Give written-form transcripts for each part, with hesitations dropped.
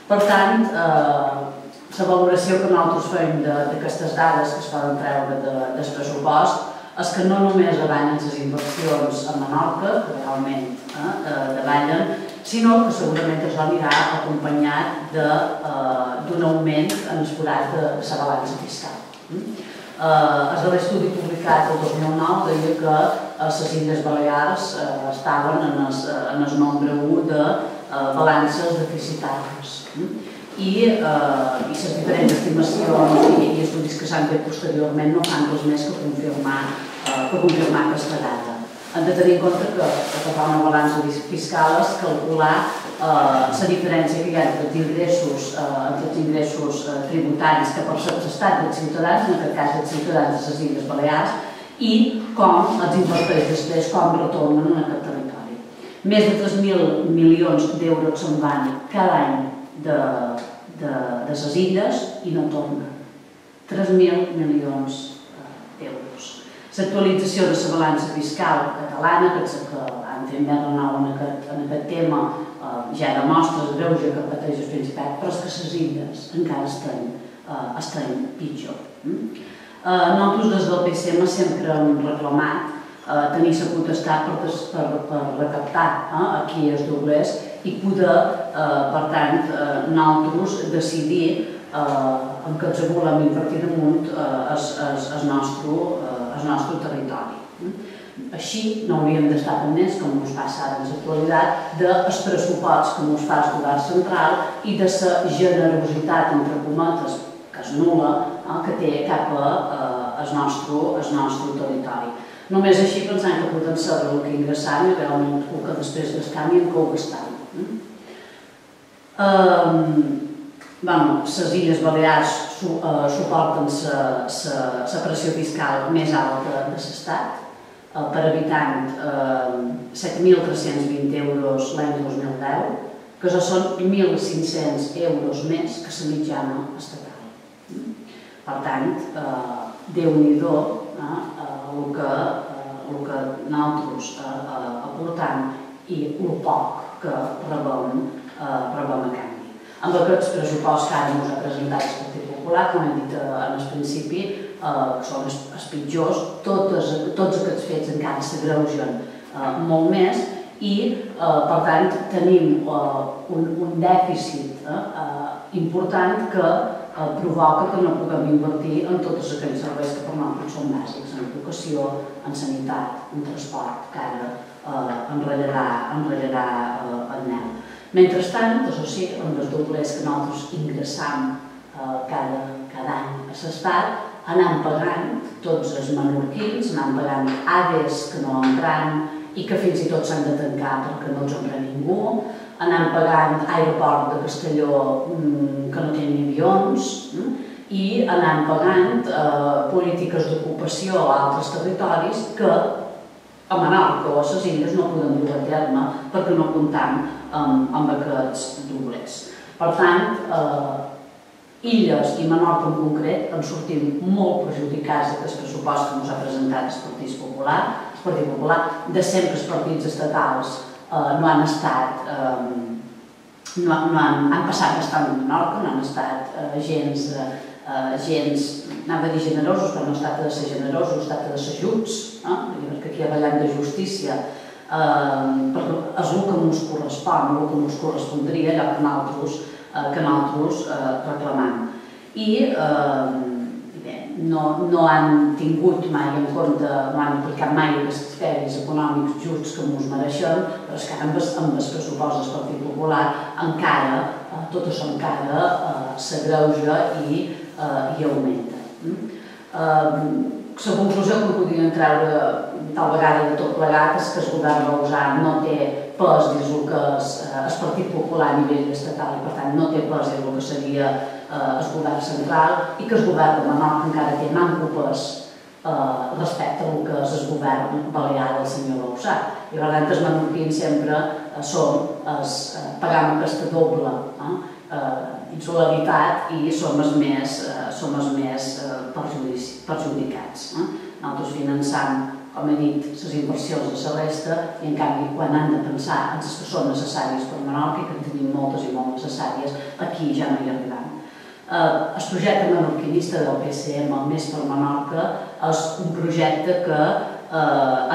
Per tant, la valoració que nosaltres fem d'aquestes dades que es poden treure del pressupost és que no només davallen les inversions a Menorca, que realment davallen, sinó que segurament això anirà acompanyat d'un augment en el forat de la balança fiscal. El darrer estudi publicat el 2009 deia que les Illes Balears estaven en el nombre 1 de balances deficitàries. I les diferents estimacions i estudis que s'han fet posteriorment no fan res més que confirmar aquesta dada. Hem de tenir en compte que per fer una balança fiscal és calcular la diferència que hi ha entre els ingressos tributaris que percep l'Estat dels ciutadans, en aquest cas dels ciutadans de les Illes Balears, i com els inverteix després, com retornen en aquest territori. Més de 3.000 milions d'euros se'n van cada any de les illes i no tornen. 3.000 milions d'euros. L'actualització de la balança fiscal catalana, que han fet més renou en aquest tema, ja demostra el greuge que pateix el Principat, però és que les illes encara estan pitjor. Nosaltres des del PSM sempre hem reclamat tenir la potestat per recaptar aquí els doblers i poder, per tant, nosaltres decidir en què ens volem invertir damunt el nostre territori. Així no hauríem d'estar pendents, com ens passa ara en l'actualitat, dels pressuposts que ens fa el govern central i de la generositat, entre cometes, que és nul·la, que té cap al nostre territori. Només així pensant que podem saber el que ingressam i realment el que després gastam i en què ho gastam. Les Illes Balears suporten la pressió fiscal més alta de l'Estat, per habitant 7.320 euros l'any 2010, que són 1.500 euros més que la mitjana estatal. Per tant, Déu-n'hi-do el que nosaltres aportam i el poc que rebem a canvi. Amb aquests pressuposts que ara ens ha presentat el Partit Popular, com hem dit al principi, que són els pitjors, tots aquests fets encara s'agreugen molt més i, per tant, tenim un dèficit important que provoca que no puguem invertir en tots aquells serveis que per nosaltres són bàsics, en educació, en sanitat, en transport, que ara enratllarà el NEL. Mentrestant, això sí, amb els doblers que nosaltres ingressam cada any a l'Estat, anem pagant tots els menorquins, anem pagant AVEs que no entran i que fins i tot s'han de tancar perquè no els empren ningú, anem pagant aeroport de Castelló que no té ni avions i anem pagant polítiques d'ocupació a altres territoris que a Menorca o a les illes no podem dur a terme perquè no comptam amb aquests doblers. Per tant, Illes i Menorca en concret en sortim molt perjudicats d'aquest pressupost que ens ha presentat el Partit Popular. De sempre els partits estatals no han estat, han passat bastant a Menorca, no han estat gens, anava a dir generosos, però no es tracta de ser generosos, es tracta de ser justs, perquè aquí hi ha ballant de justícia, perquè és el que ens correspon, el que ens correspondria, allò que nosaltres reclamam. I no han tingut mai en compte, no han aplicat mai els criteris econòmics justs que ens mereixem, però és que amb el pressupost del Partit Popular encara, tot això encara s'agreuja i augmenta. La conclusió que podríem treure tal vegada de tot plegat és que el govern balear no té pes dins el que és el Partit Popular a nivell estatal i per tant no té pes dins el que seria el govern central i que el govern de Menorca encara té manco pes respecte al que és el govern balear del senyor Bauzá. I per tant els menorquins sempre pagam aquesta doble insolidaritat i som els més perjudicats. Nosaltres finançam com he dit, les inversions de la resta, i en canvi quan han de pensar en les que són necessàries per Menorca, que en tenim moltes i molt necessàries, aquí ja no hi arribem. El projecte menorquinista del PSM, el Més per Menorca, és un projecte que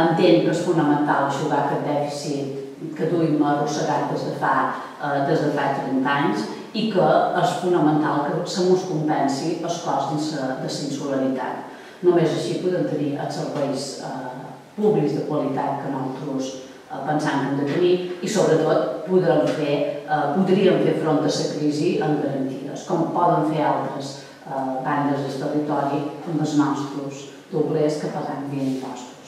entén que és fonamental eixugar aquest dèficit que duim arrossegat des de fa 30 anys i que és fonamental que se mos compensi el cost de la insularitat. Només així podem tenir els serveis públics de qualitat que nosaltres pensam que hem de tenir i sobretot podríem fer front a la crisi amb garanties, com poden fer altres bandes del territori amb els nostres doblers que pagam via impostos.